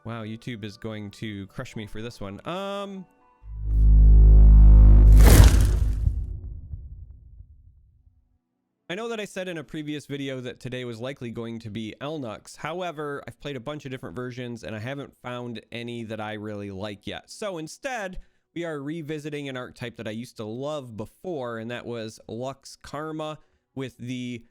Wow, YouTube is going to crush me for this one. I know that I said in a previous video that today was likely going to be Elnux. However, I've played a bunch of different versions and I haven't found any that I really like yet. So instead, we are revisiting an archetype that I used to love before, and that was Lux Karma, with the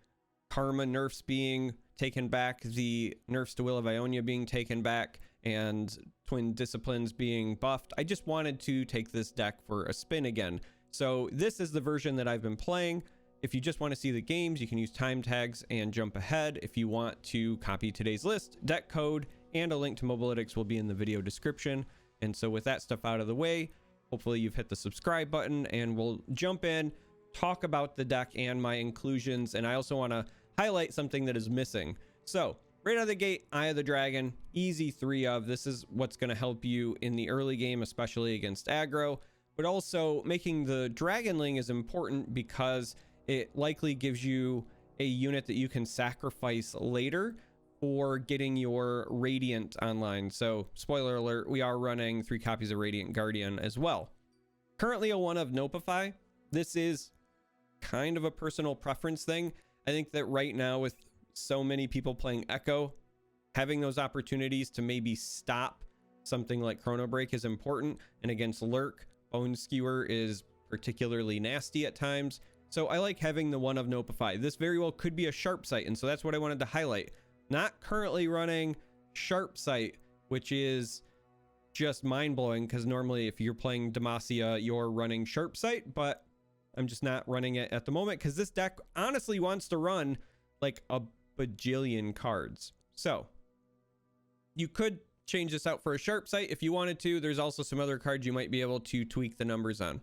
Karma nerfs being taken back, the nerfs to Will of Ionia being taken back, and Twin Disciplines being buffed. I just wanted to take this deck for a spin again. So this is the version that I've been playing. If you just want to see the games, you can use time tags and jump ahead. If you want to copy today's list, deck code, and a link to Mobalytics will be in the video description. And so with that stuff out of the way, hopefully you've hit the subscribe button, and we'll jump in, talk about the deck and my inclusions. And I also want to highlight something that is missing. So right out of the gate, Eye of the Dragon, easy 3 of. This is what's going to help you in the early game, especially against aggro. But also making the Dragonling is important because it likely gives you a unit that you can sacrifice later for getting your Radiant online. So spoiler alert, we are running 3 copies of Radiant Guardian as well. Currently a 1 of Nopify. This is kind of a personal preference thing. I think that right now, with so many people playing Echo, having those opportunities to maybe stop something like Chrono Break is important. And against Lurk, Bone Skewer is particularly nasty at times. So I like having the 1 of Nopify. This very well could be a Sharp Sight, and so that's what I wanted to highlight. Not currently running Sharp Sight, which is just mind-blowing, because normally if you're playing Demacia, you're running Sharp Sight, but I'm just not running it at the moment because this deck honestly wants to run like a bajillion cards. So you could change this out for a Sharp Sight if you wanted to. There's also some other cards you might be able to tweak the numbers on.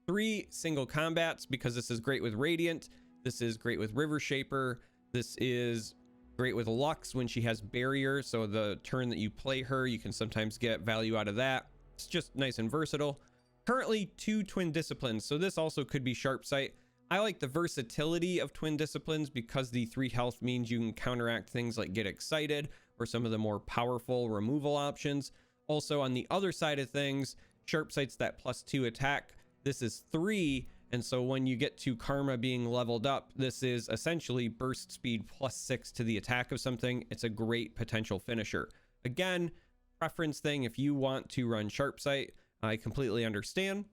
3 single combats, because this is great with Radiant. This is great with River Shaper. This is great with Lux when she has Barrier. So the turn that you play her, you can sometimes get value out of that. It's just nice and versatile. Currently 2 Twin Disciplines. So this also could be Sharp Sight. I like the versatility of Twin Disciplines because the 3 health means you can counteract things like Get Excited or some of the more powerful removal options. Also on the other side of things, Sharp Sight's that +2 attack. This is 3, and so when you get to Karma being leveled up, this is essentially burst speed +6 to the attack of something. It's a great potential finisher. Again, preference thing. If you want to run Sharp Sight, I completely understand.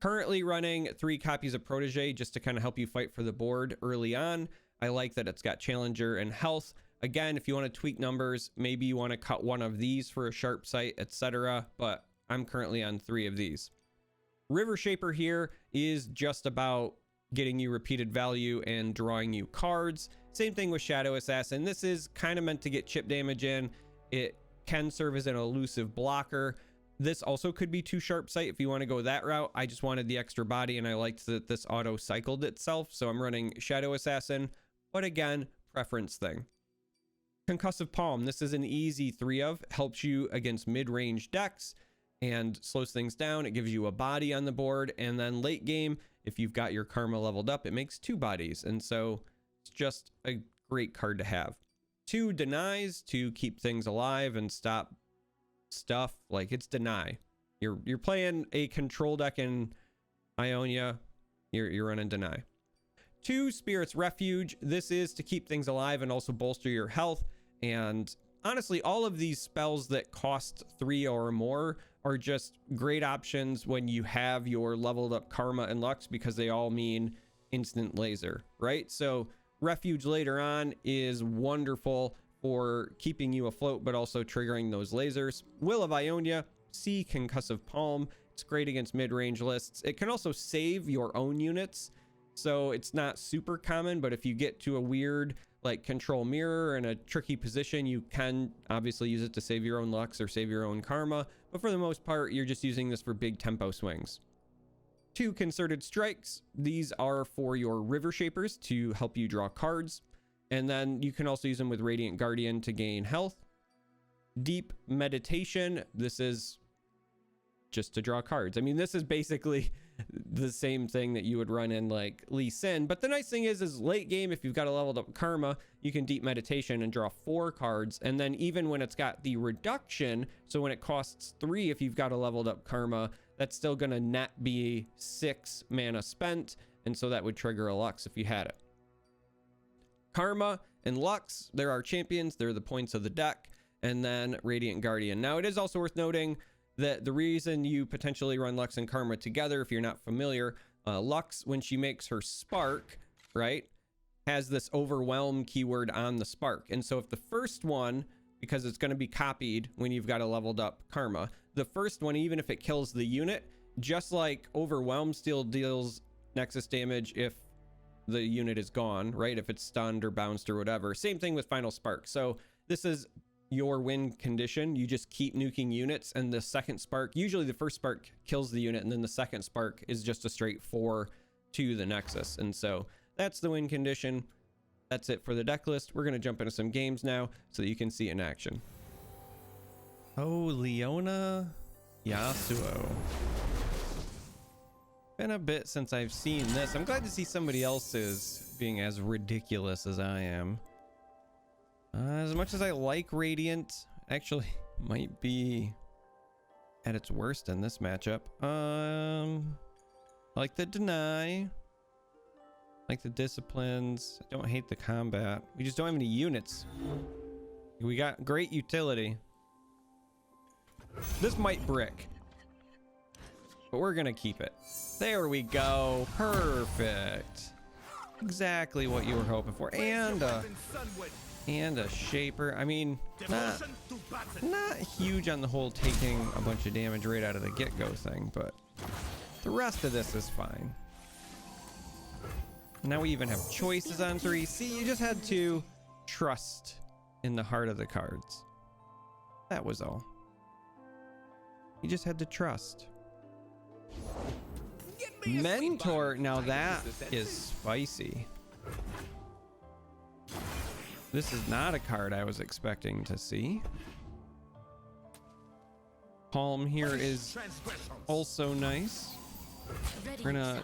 Currently running 3 copies of Protege just to kind of help you fight for the board early on. I like that it's got Challenger and Health. Again, if you want to tweak numbers, maybe you want to cut 1 of these for a Sharp Sight, etc. But I'm currently on 3 of these. River Shaper here is just about getting you repeated value and drawing you cards. Same thing with Shadow Assassin. This is kind of meant to get chip damage in. It can serve as an elusive blocker. This also could be 2 Sharp Sight if you want to go that route. I just wanted the extra body, and I liked that this auto cycled itself, so I'm running Shadow Assassin. But again, preference thing. Concussive Palm. This is an easy 3 of. Helps you against mid-range decks and slows things down. It gives you a body on the board, and then late game, if you've got your Karma leveled up, it makes 2 bodies, and so it's just a great card to have. 2 Denies to keep things alive and stop stuff. Like, it's Deny. You're playing a control deck in Ionia, you're running Deny. 2 Spirit's Refuge. This is to keep things alive and also bolster your health. And honestly, all of these spells that cost 3 or more are just great options when you have your leveled up Karma and Lux, because they all mean instant laser, right? So Refuge later on is wonderful for keeping you afloat, but also triggering those lasers. Will of Ionia, C Concussive Palm. It's great against mid-range lists. It can also save your own units, so it's not super common, but if you get to a weird like Control Mirror in a tricky position, you can obviously use it to save your own Lux or save your own Karma, but for the most part, you're just using this for big tempo swings. 2 Concerted Strikes. These are for your River Shapers to help you draw cards, and then you can also use them with Radiant Guardian to gain health. Deep Meditation. This is just to draw cards. I mean, this is basically the same thing that you would run in like Lee Sin. But the nice thing is late game, if you've got a leveled up Karma, you can Deep Meditation and draw 4 cards. And then even when it's got the reduction, so when it costs 3, if you've got a leveled up Karma, that's still going to net be 6 mana spent. And so that would trigger a Lux if you had it. Karma and Lux, there are champions. They're the points of the deck. And then Radiant Guardian. Now, it is also worth noting that the reason you potentially run Lux and Karma together, if you're not familiar, Lux, when she makes her spark, right, has this overwhelm keyword on the spark. And so if the first one, because it's going to be copied when you've got a leveled up Karma, the first one, even if it kills the unit, just like overwhelm still deals Nexus damage if the unit is gone, right? If it's stunned or bounced or whatever. Same thing with Final Spark. So this is your win condition. You just keep nuking units, and the second spark, usually the first spark kills the unit, and then the second spark is just a straight 4 to the Nexus. And so that's the win condition. That's it for the deck list. We're going to jump into some games now so that you can see it in action. Oh, Leona Yasuo. Been a bit since I've seen this. I'm glad to see somebody else's being as ridiculous as I am. As much as I like Radiant, actually might be at its worst in this matchup. I like the deny. Like the disciplines. I don't hate the combat. We just don't have any units. We got great utility. This might brick, but we're gonna keep it. There we go. Perfect. Exactly what you were hoping for. And a shaper. I mean, not huge on the whole taking a bunch of damage right out of the get-go thing, but the rest of this is fine. Now we even have choices on 3. See, you just had to trust in the heart of the cards. That was all. You just had to trust. Mentor, now that is spicy. This is not a card I was expecting to see. Palm here is also nice. We're gonna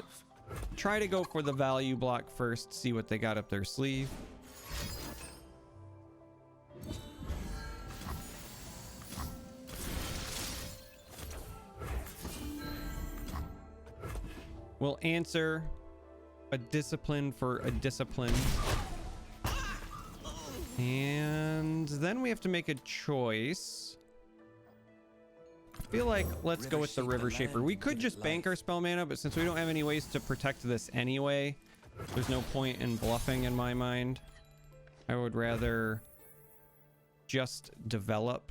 try to go for the value block first, see what they got up their sleeve. We'll answer a discipline for a discipline. And then we have to make a choice. I feel like let's go with the River Shaper. We could just bank our spell mana, but since we don't have any ways to protect this anyway, there's no point in bluffing in my mind. I would rather just develop.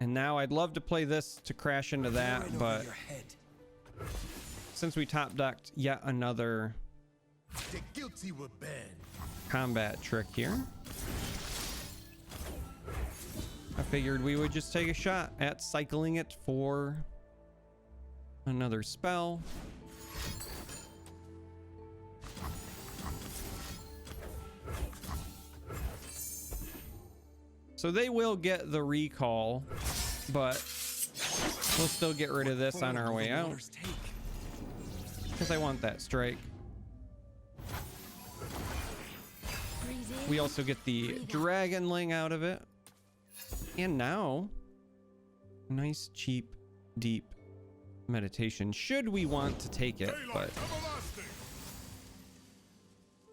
And now I'd love to play this to crash into that, but since we top decked yet another combat trick here, I figured we would just take a shot at cycling it for another spell. So they will get the recall, but we'll still get rid of this on our way out because I want that strike. We also get the Dragonling out of it. And now, nice, cheap, deep meditation. Should we want to take it, but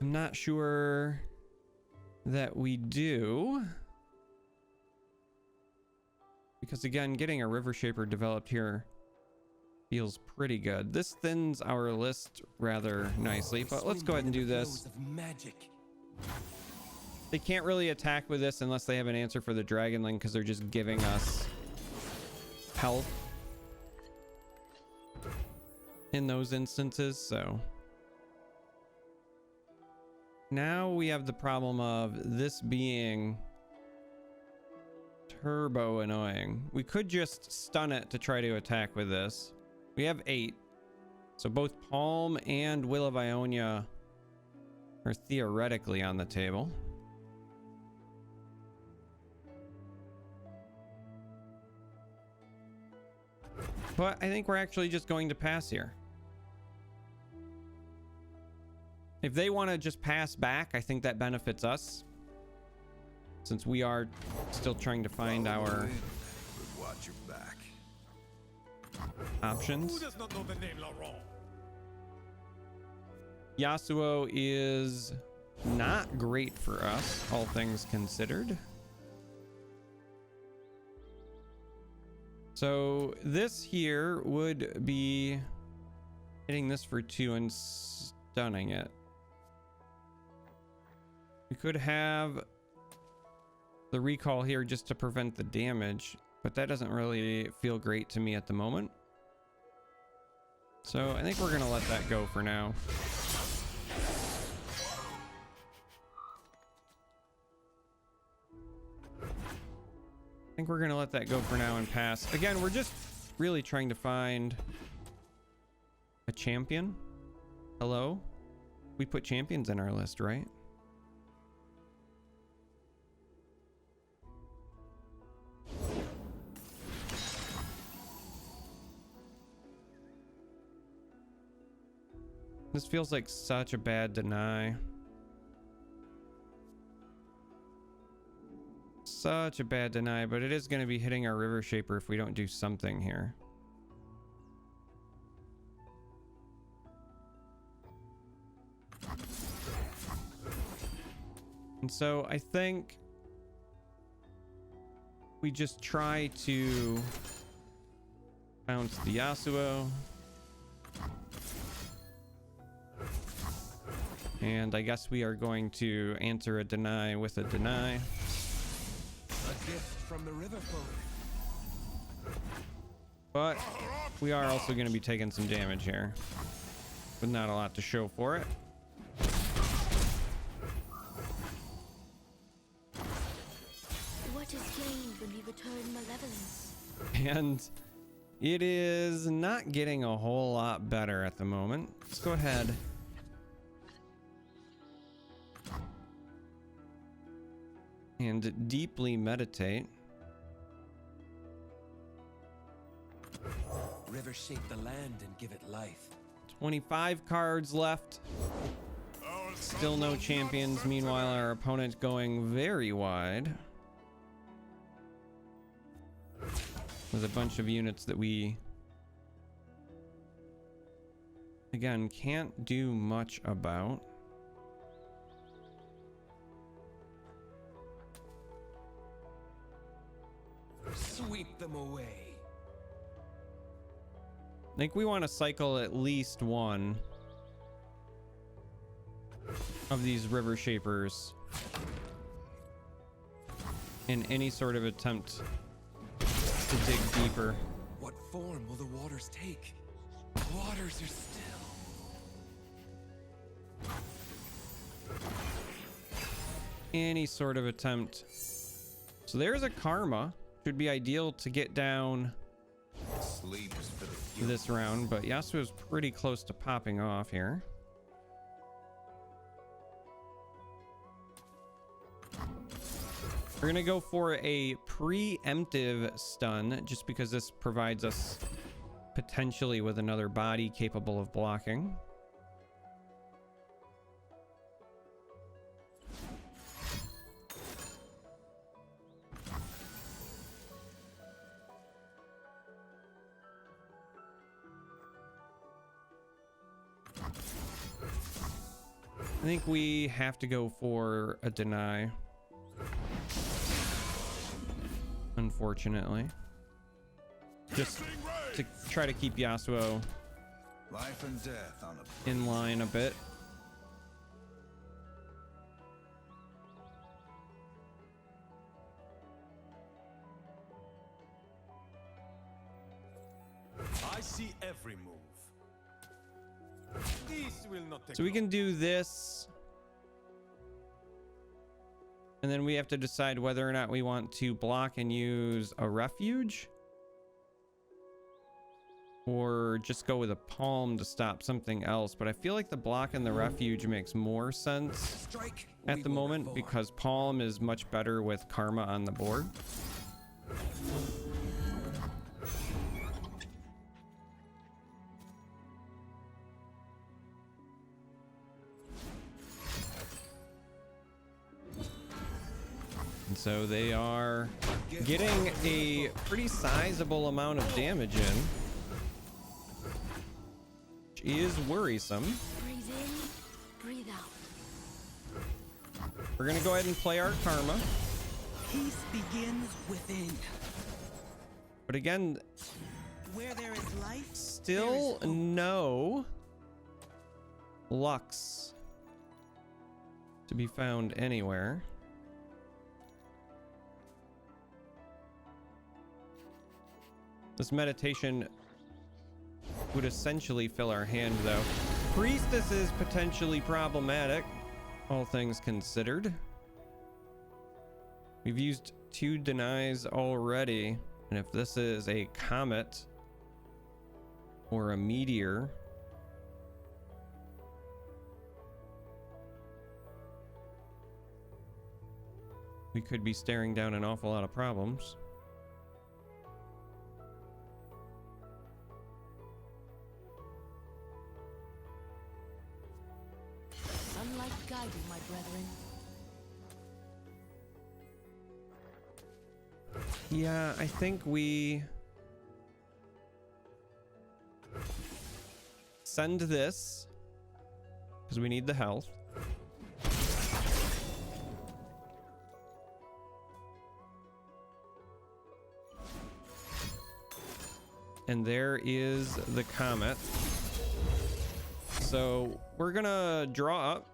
I'm not sure that we do. Because again, getting a River Shaper developed here feels pretty good. This thins our list rather nicely, but let's go ahead and do this. They can't really attack with this unless they have an answer for the Dragonling because they're just giving us health in those instances. So now we have the problem of this being turbo annoying. We could just stun it to try to attack with this. We have 8. So both Palm and Will of Ionia are theoretically on the table. But I think we're actually just going to pass here. If they want to just pass back, I think that benefits us, since we are still trying to find our options. Who does not know the name Laurent? Yasuo is not great for us, all things considered. So this here would be hitting this for 2 and stunning it. We could have the recall here just to prevent the damage, but that doesn't really feel great to me at the moment. So I think we're gonna let that go for now. I think we're gonna let that go for now and pass. Again, we're just really trying to find a champion. Hello? We put champions in our list, right? This feels like such a bad deny. Such a bad deny, but it is going to be hitting our River Shaper if we don't do something here. And so I think we just try to bounce the Yasuo. And I guess we are going to answer a deny with a deny. A gift from the river folk. But we are also going to be taking some damage here, with not a lot to show for it. What is gained when we return malevolence? And it is not getting a whole lot better at the moment. Let's go ahead. And deeply meditate. River shape the land and give it life. 25 cards left. Still no champions. Meanwhile, our opponent going very wide with a bunch of units that we, again, can't do much about. Sweep them away. I think we want to cycle at least one of these River Shapers in any sort of attempt to dig deeper. What form will the waters take? Waters are still. Any sort of attempt. So there's a Karma. Should be ideal to get down this round, but Yasuo is pretty close to popping off here. We're gonna go for a preemptive stun just because this provides us potentially with another body capable of blocking. I think we have to go for a deny, unfortunately, just to try to keep Yasuo Life and death on a in line a bit. I see every move. This will not take So we can do this, and then we have to decide whether or not we want to block and use a refuge, or just go with a palm to stop something else. But I feel like the block and the refuge makes more sense at the moment because palm is much better with Karma on the board. So they are getting a pretty sizable amount of damage in, which is worrisome. Breathe in, breathe out. We're gonna go ahead and play our karma. Peace begins within. But again, Where there is life, still no Lux to be found anywhere. This meditation would essentially fill our hand, though. Priestess is potentially problematic, all things considered. We've used 2 denies already, and if this is a comet or a meteor, we could be staring down an awful lot of problems. Sunlight guide you, my brethren. Yeah, I think we send this because we need the health. And there is the comet. So we're gonna draw up.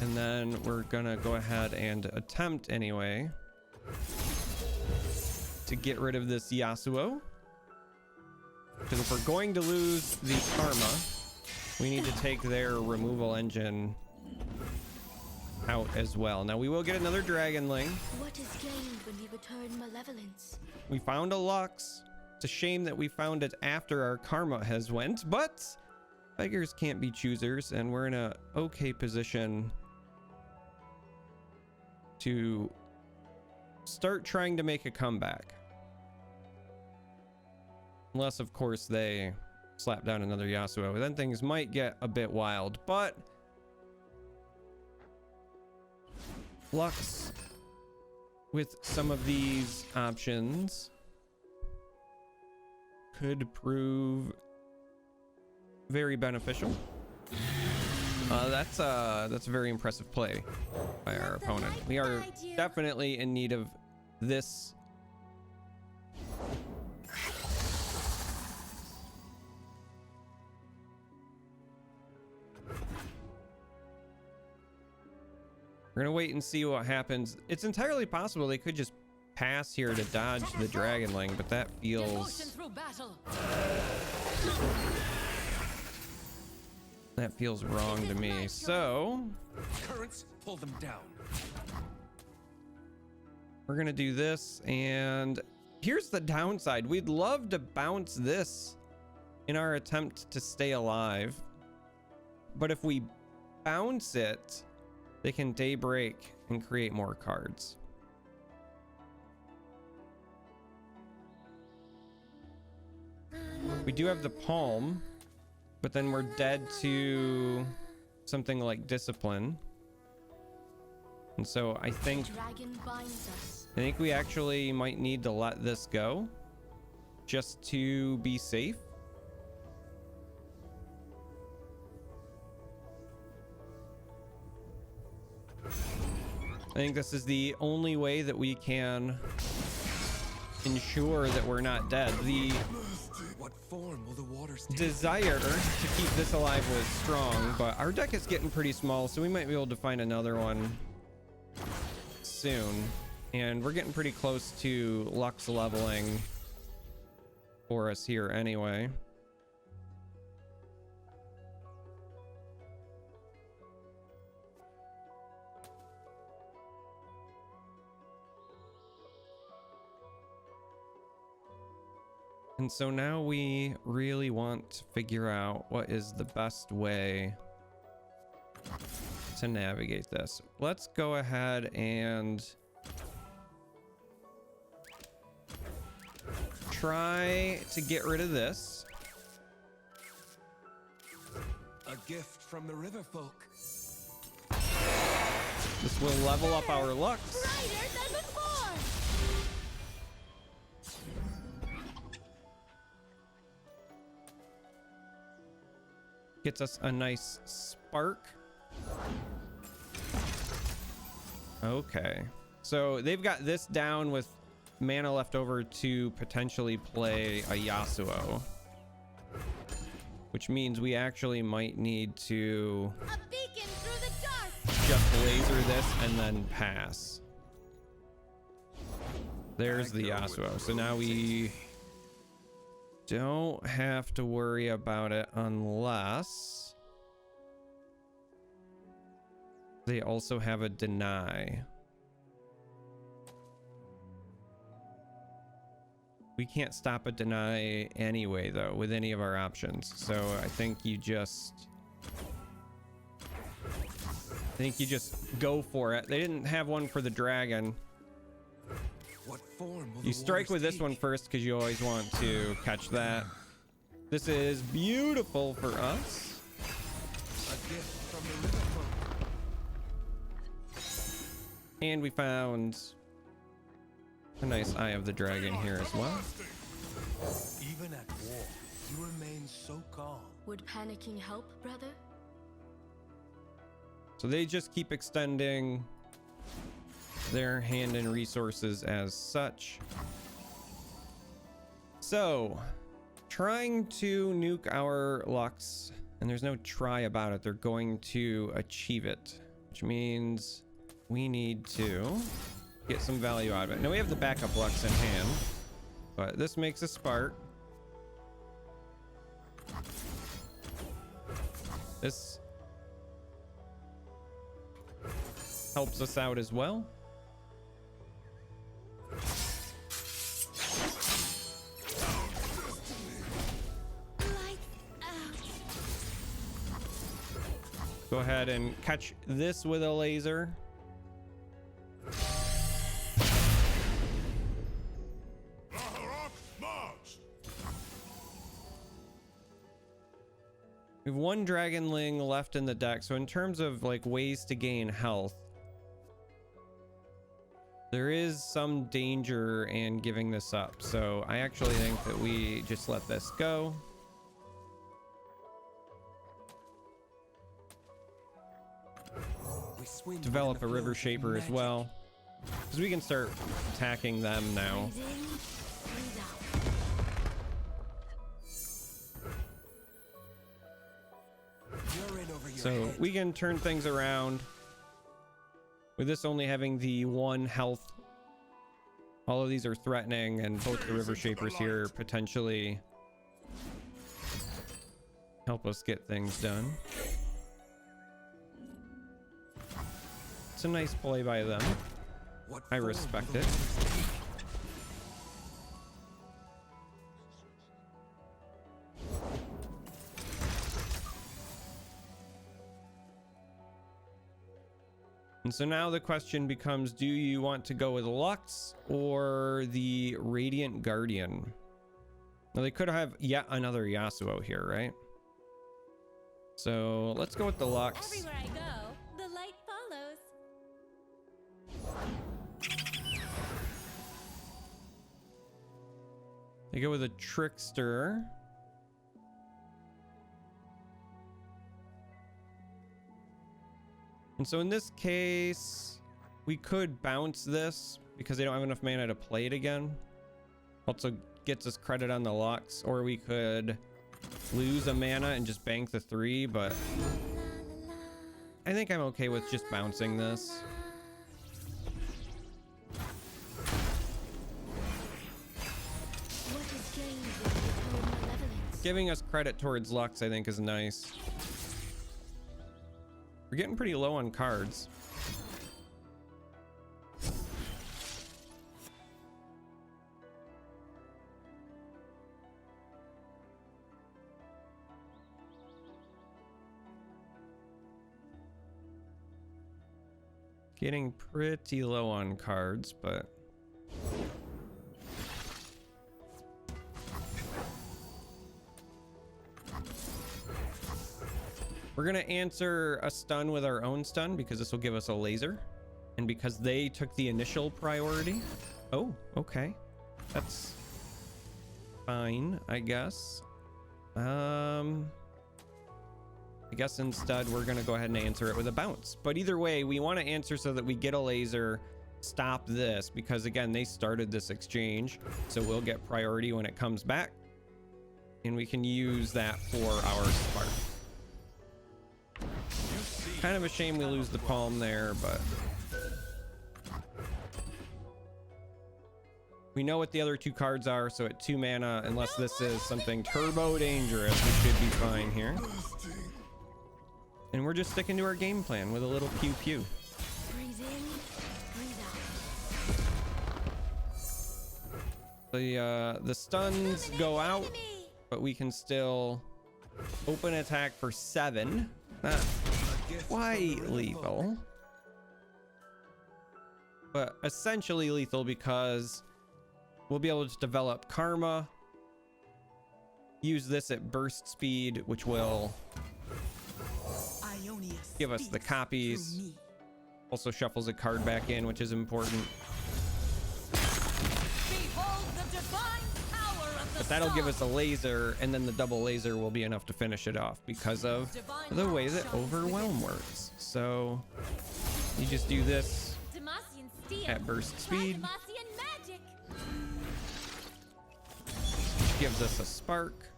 And then we're gonna go ahead and attempt anyway to get rid of this Yasuo. Because if we're going to lose the karma, we need to take their removal engine out as well. Now we will get another dragonling. What is gained when we return malevolence? We found a Lux. It's a shame that we found it after our karma has went, but beggars can't be choosers, and we're in a okay position to start trying to make a comeback. Unless, of course, they slap down another Yasuo. Then things might get a bit wild, but Lux with some of these options could prove very beneficial. That's a very impressive play by our opponent. We are definitely in need of this. We're gonna wait and see what happens. It's entirely possible they could just pass here to dodge the dragonling, but that feels wrong to me. So Currents pull them down. we're gonna do this, and here's the downside. We'd love to bounce this in our attempt to stay alive, but if we bounce it, they can daybreak and create more cards. We do have the palm, but then we're dead to something like discipline. And so I think Dragon binds us. we actually might need to let this go just to be safe. I think this is the only way that we can ensure that we're not dead. The What form will the waters take? desire to keep this alive was strong, but our deck is getting pretty small, so we might be able to find another one soon. And we're getting pretty close to Lux leveling for us here anyway. And so now we really want to figure out what is the best way to navigate this. Let's go ahead and try to get rid of this. A gift from the river folk. This will level up our Lux. Brighter than before. Gets us a nice spark. Okay. So they've got this down with mana left over to potentially play a Yasuo. Which means we actually might need to A beacon through the dark. just laser this and then pass. There's the Yasuo. So now we don't have to worry about it unless they also have a deny. We can't stop a deny anyway, though, with any of our options. So I think you just go for it. They didn't have one for the dragon. What form will You the strike with waters this one take? first because you always want to catch that. This is beautiful for us. A gift from the river folk. And we found a nice Eye of the Dragon here as well. Even at war, you remain so calm. Would panicking help, brother? So they just keep extending their hand and resources as such. So, trying to nuke our Lux, and there's no try about it. They're going to achieve it, which means we need to get some value out of it. Now we have the backup Lux in hand, but this makes a spark. This helps us out as well. Go ahead and catch this with a laser. We have one Dragonling left in the deck, so in terms of like ways to gain health, there is some danger in giving this up. So I actually think that we just let this go. We swim Develop a within the River flow of Shaper as magic. well, because we can start attacking them now. Breathe in, breathe out. You're in over your So head. we can turn things around. With this only having the 1 health, all of these are threatening, and both the River Shapers here potentially help us get things done. It's a nice play by them. What I form respect will the it. waters take? And so now the question becomes, do you want to go with Lux or the Radiant Guardian? Now they could have yet another Yasuo here, right? So let's go with the Lux. Everywhere I go, the light follows. They go with a Trickster. And so in this case, we could bounce this because they don't have enough mana to play it again. Also gets us credit on the Lux, or we could lose a mana and just bank the 3, but I think I'm okay with just bouncing this. What is gained when you return malevolence? Giving us credit towards Lux, I think, is nice. We're getting pretty low on cards. Getting pretty low on cards, but We're gonna answer a stun with our own stun because this will give us a laser, and because they took the initial priority. Oh, okay, that's fine, I guess. I guess instead we're gonna go ahead and answer it with a bounce. But either way, we want to answer so that we get a laser, stop this, because again, they started this exchange, so we'll get priority when it comes back, and we can use that for our spark. Kind of a shame we lose the palm there, but we know what the other two cards are, so at 2 mana, unless this is something turbo dangerous, we should be fine here. And we're just sticking to our game plan with a little pew pew. Breathe in, breathe out. The stuns go out, but we can still open attack for 7. Not quite lethal, but essentially lethal because we'll be able to develop karma, use this at burst speed, which will give us the copies. Also shuffles a card back in, which is important. But that'll give us a laser, and then the double laser will be enough to finish it off because of the way that overwhelm works. So you just do this at burst speed, which gives us a spark,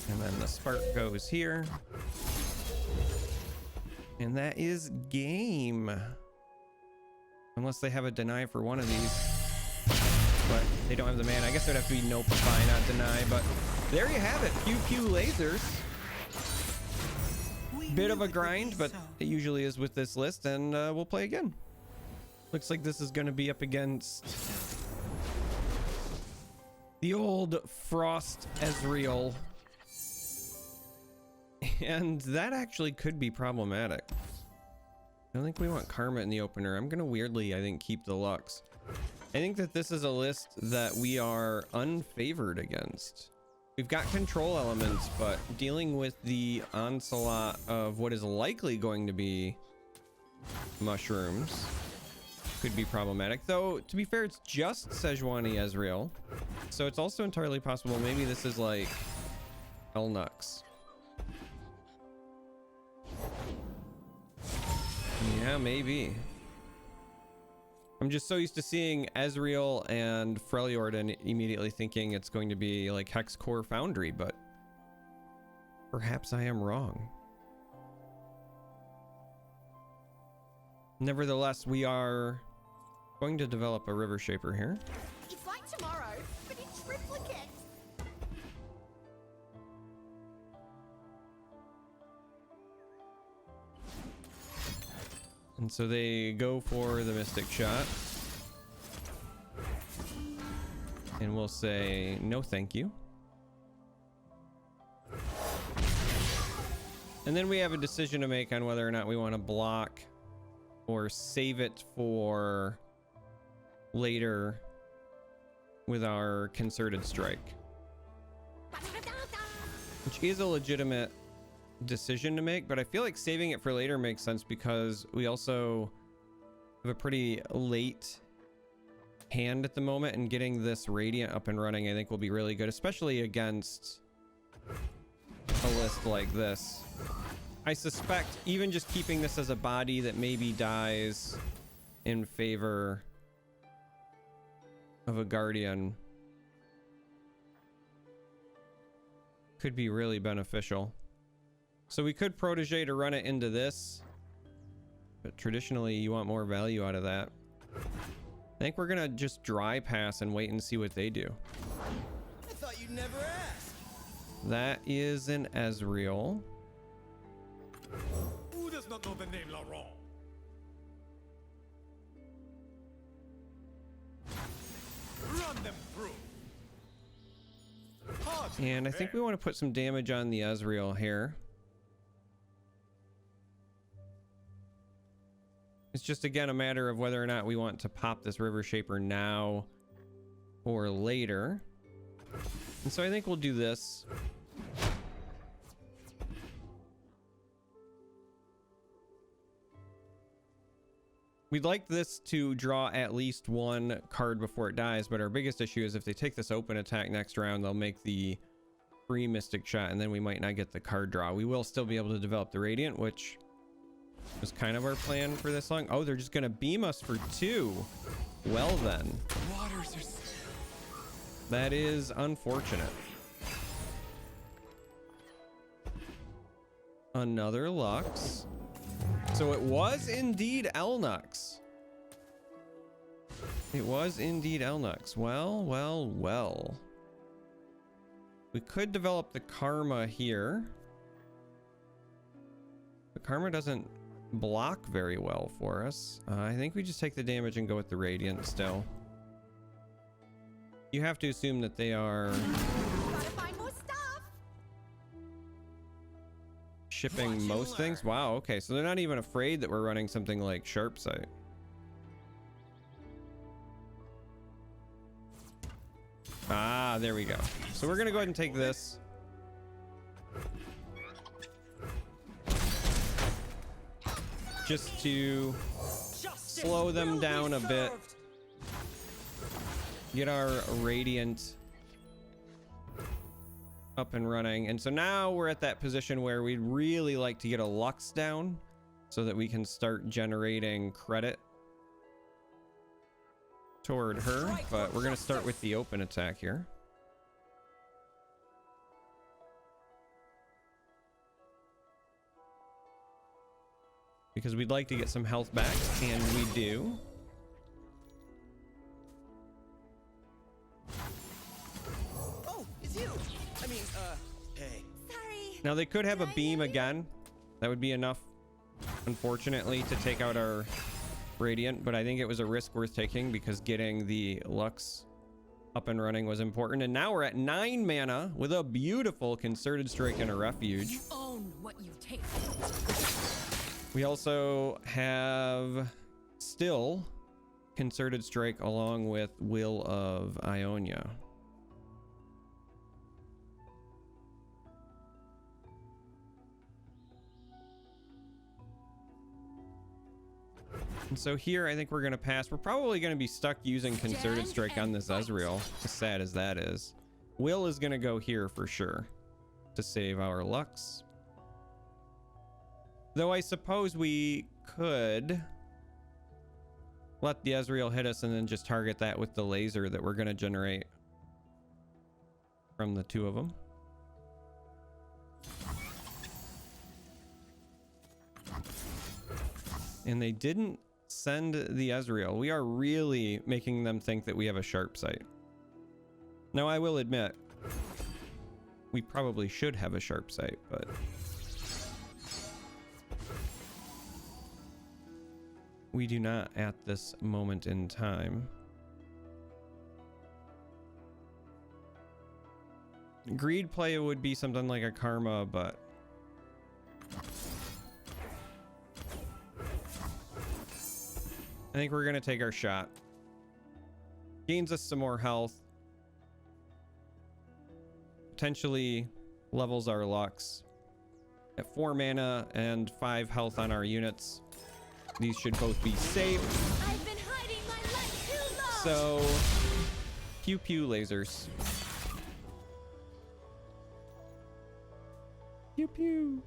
and then the spark goes here, and that is game. Unless they have a deny for one of these. But they don't have the mana. I guess it would have to be no Papaya, not deny. But there you have it. Pew lasers. Bit of a grind, but it usually is with this list. And we'll play again. Looks like this is going to be up against the old Frost Ezreal. And that actually could be problematic. I don't think we want Karma in the opener. I'm going to weirdly, I think, keep the Lux. I think that this is a list that we are unfavored against. We've got control elements, but dealing with the onslaught of what is likely going to be mushrooms could be problematic. Though, to be fair, it's just Sejuani Ezreal. So it's also entirely possible maybe this is like Elnux. Yeah, maybe. I'm just so used to seeing Ezreal and Freljord and immediately thinking it's going to be like Hex Core Foundry, but perhaps I am wrong. Nevertheless, we are going to develop a River Shaper here. It's like tomorrow, but in triplicate. And so they go for the Mystic Shot. And we'll say no thank you. And then we have a decision to make on whether or not we want to block or save it for later with our Concerted Strike. Which is a legitimate decision to make, but I feel like saving it for later makes sense because we also have a pretty late hand at the moment, and getting this Radiant up and running I think will be really good, especially against a list like this. I suspect even just keeping this as a body that maybe dies in favor of a Guardian could be really beneficial. So we could Protege to run it into this, but traditionally you want more value out of that. I think we're gonna just dry pass and wait and see what they do. I thought you'd never ask. That is an Ezreal. Who does not know the name Laurent? Run them through. And I think we want to put some damage on the Ezreal here. It's just, again, a matter of whether or not we want to pop this River Shaper now or later. And so I think we'll do this. We'd like this to draw at least one card before it dies, but our biggest issue is if they take this open attack next round, they'll make the free Mystic Shot, and then we might not get the card draw. We will still be able to develop the Radiant, which was kind of our plan for this long. Oh, they're just gonna beam us for 2. Well then. Waters are still. That is unfortunate. Another Lux. So it was indeed Elnux. It was indeed Elnux. Well, well, well. We could develop the Karma here. The Karma doesn't block very well for us. I think we just take the damage and go with the Radiant still. You have to assume that they are shipping most things. Wow, okay, so they're not even afraid that we're running something like Sharp Sight. Ah, there we go. So we're gonna go ahead and take this. Just to slow them down a bit. Get our Radiant up and running. And so now we're at that position where we'd really like to get a Lux down so that we can start generating credit toward her. But we're going to start with the open attack here. Because we'd like to get some health back, and we do. Oh, it's you. I mean, hey. Sorry. Now they could have a beam again. That would be enough, unfortunately, to take out our Radiant, but I think it was a risk worth taking because getting the Lux up and running was important. And now we're at 9 mana with a beautiful Concerted Strike and a Refuge. You own what you take. We also have still Concerted Strike along with Will of Ionia. And so here I think we're going to pass. We're probably going to be stuck using Concerted Strike on this Ezreal, as sad as that is. Will is going to go here for sure to save our Lux. Though I suppose we could let the Ezreal hit us and then just target that with the laser that we're going to generate from the 2 of them. And they didn't send the Ezreal. We are really making them think that we have a Sharp Sight. Now, I will admit, we probably should have a Sharp Sight, but we do not at this moment in time. Greed play would be something like a Karma, but I think we're going to take our shot. Gains us some more health. Potentially levels our Lux. At 4 mana and 5 health on our units. These should both be safe. I've been hiding my light too long. So, pew pew lasers. Pew pew.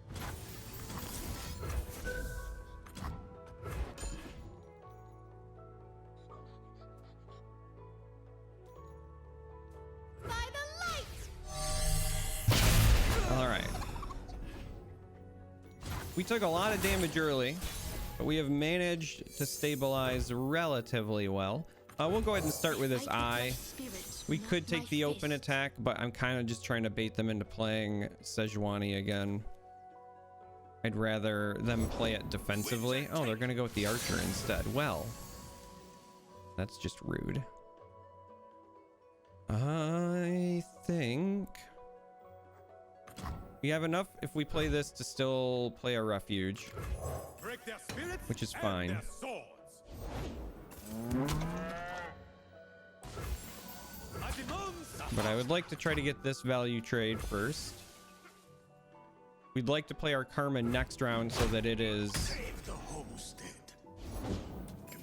By the light. All right. We took a lot of damage early, but we have managed to stabilize relatively well. We'll go ahead and start with this eye. We could take the open attack, but I'm kind of just trying to bait them into playing Sejuani again. I'd rather them play it defensively. Oh, they're going to go with the archer instead. Well, that's just rude. I think we have enough if we play this to still play a refuge, which is fine. But I would like to try to get this value trade first. We'd like to play our Karma next round so that it is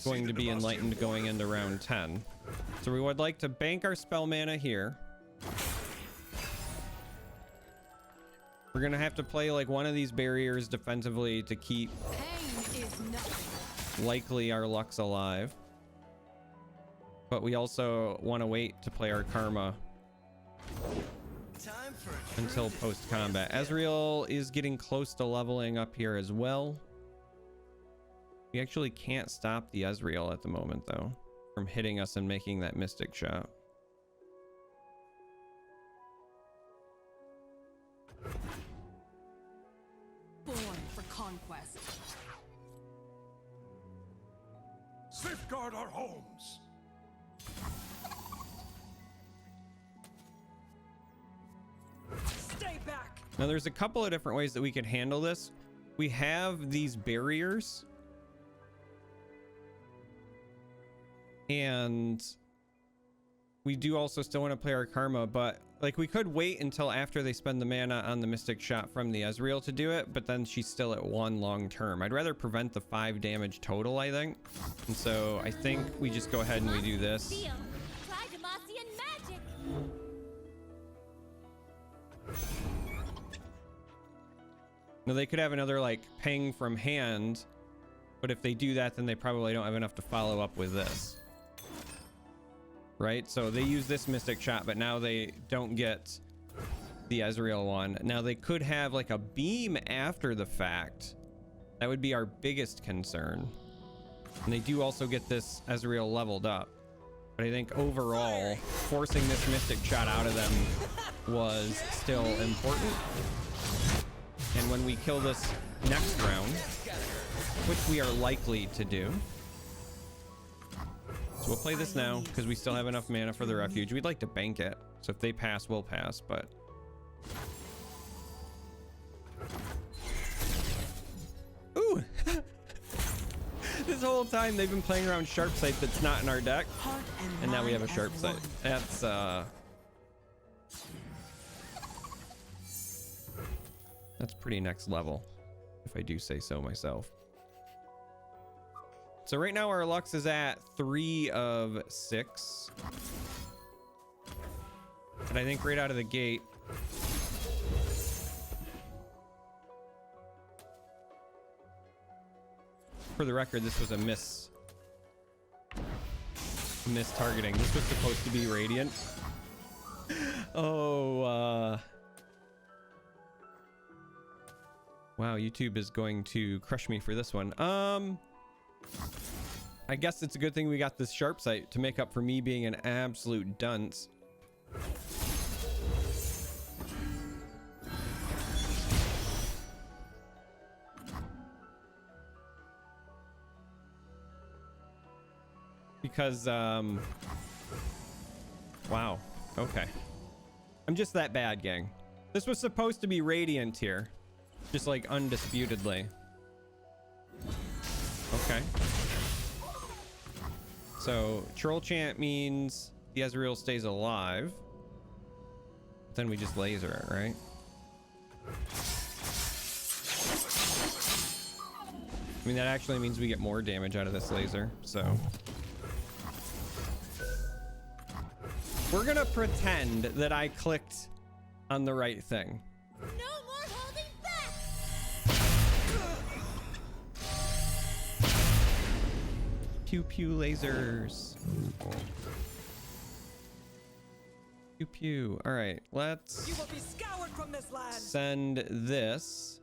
going to be enlightened going into round 10. So we would like to bank our spell mana here. We're gonna have to play like one of these barriers defensively to keep likely our Lux alive. But we also want to wait to play our Karma until post-combat. Ezreal is getting close to leveling up here as well. We actually can't stop the Ezreal at the moment, though, from hitting us and making that Mystic shot. Born for conquest. Safeguard our homes. Stay back. Now, there's a couple of different ways that we could handle this. We have these barriers. And we do also still want to play our Karma, but like we could wait until after they spend the mana on the Mystic shot from the Ezreal to do it, but then she's still at 1 long term. I'd rather prevent the 5 damage total, I think. And so I think we just go ahead and we do this. Try Demacian magic. Now they could have another like ping from hand, but if they do that, then they probably don't have enough to follow up with this. Right? So they use this Mystic shot, but now they don't get the Ezreal one. Now they could have like a beam after the fact. That would be our biggest concern. And they do also get this Ezreal leveled up. But I think overall, forcing this Mystic shot out of them was still important. And when we kill this next round, which we are likely to do, so we'll play this now because we still have enough mana for the refuge. We'd like to bank it. So if they pass, we'll pass, but... Ooh! This whole time they've been playing around Sharp Sight that's not in our deck. And now we have a Sharp Sight. That's, that's pretty next level, if I do say so myself. So right now our Lux is at 3 of 6. But I think right out of the gate, for the record, this was a miss targeting. This was supposed to be Radiant. Oh, wow, YouTube is going to crush me for this one. I guess it's a good thing we got this Sharp Sight to make up for me being an absolute dunce. Because, wow, okay. I'm just that bad, gang. This was supposed to be Radiant here. Just like undisputedly. Okay. So Troll Chant means the Ezreal stays alive. Then we just laser it, right? I mean, that actually means we get more damage out of this laser, so. We're gonna pretend that I clicked on the right thing. No more holding back. Pew pew lasers. Pew pew. All right, let's You will be scoured from this land. send this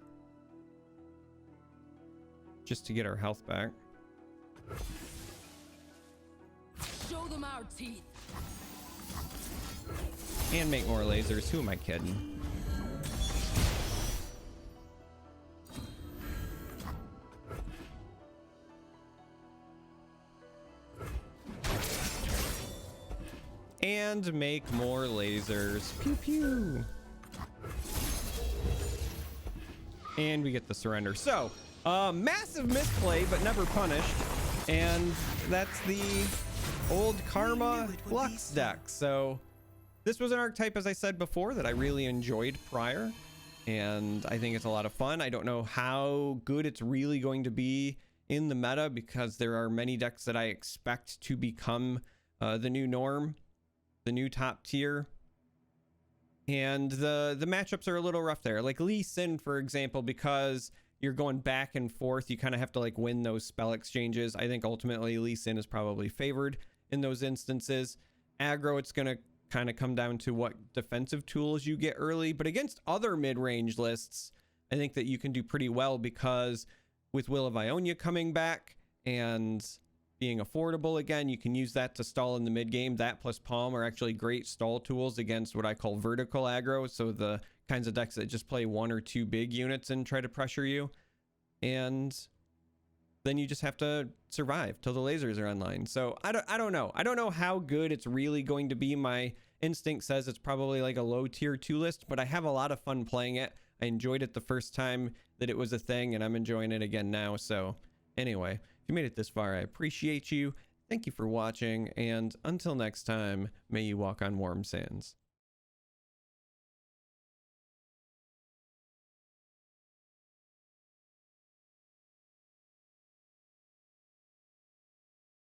just to get our health back. Show them our teeth. And make more lasers. Who am I kidding? And make more lasers. Pew pew. And we get the surrender. So, massive misplay, but never punished. And that's the old Karma Lux deck. So, this was an archetype, as I said before, that I really enjoyed prior, and I think it's a lot of fun. I don't know how good it's really going to be in the meta because there are many decks that I expect to become the new norm, the new top tier. And the matchups are a little rough there. Like Lee Sin, for example, because you're going back and forth, you kind of have to like win those spell exchanges. I think ultimately Lee Sin is probably favored in those instances. Aggro, it's going to kind of come down to what defensive tools you get early. But against other mid-range lists, I think that you can do pretty well because with Will of Ionia coming back and being affordable again, you can use that to stall in the mid game. That plus Palm are actually great stall tools against what I call vertical aggro. So the kinds of decks that just play 1 or 2 big units and try to pressure you. And then you just have to survive till the lasers are online. So I don't know. I don't know how good it's really going to be. My instinct says it's probably like a low tier 2 list, but I have a lot of fun playing it. I enjoyed it the first time that it was a thing, and I'm enjoying it again now. So anyway, if you made it this far, I appreciate you. Thank you for watching, and until next time, may you walk on warm sands.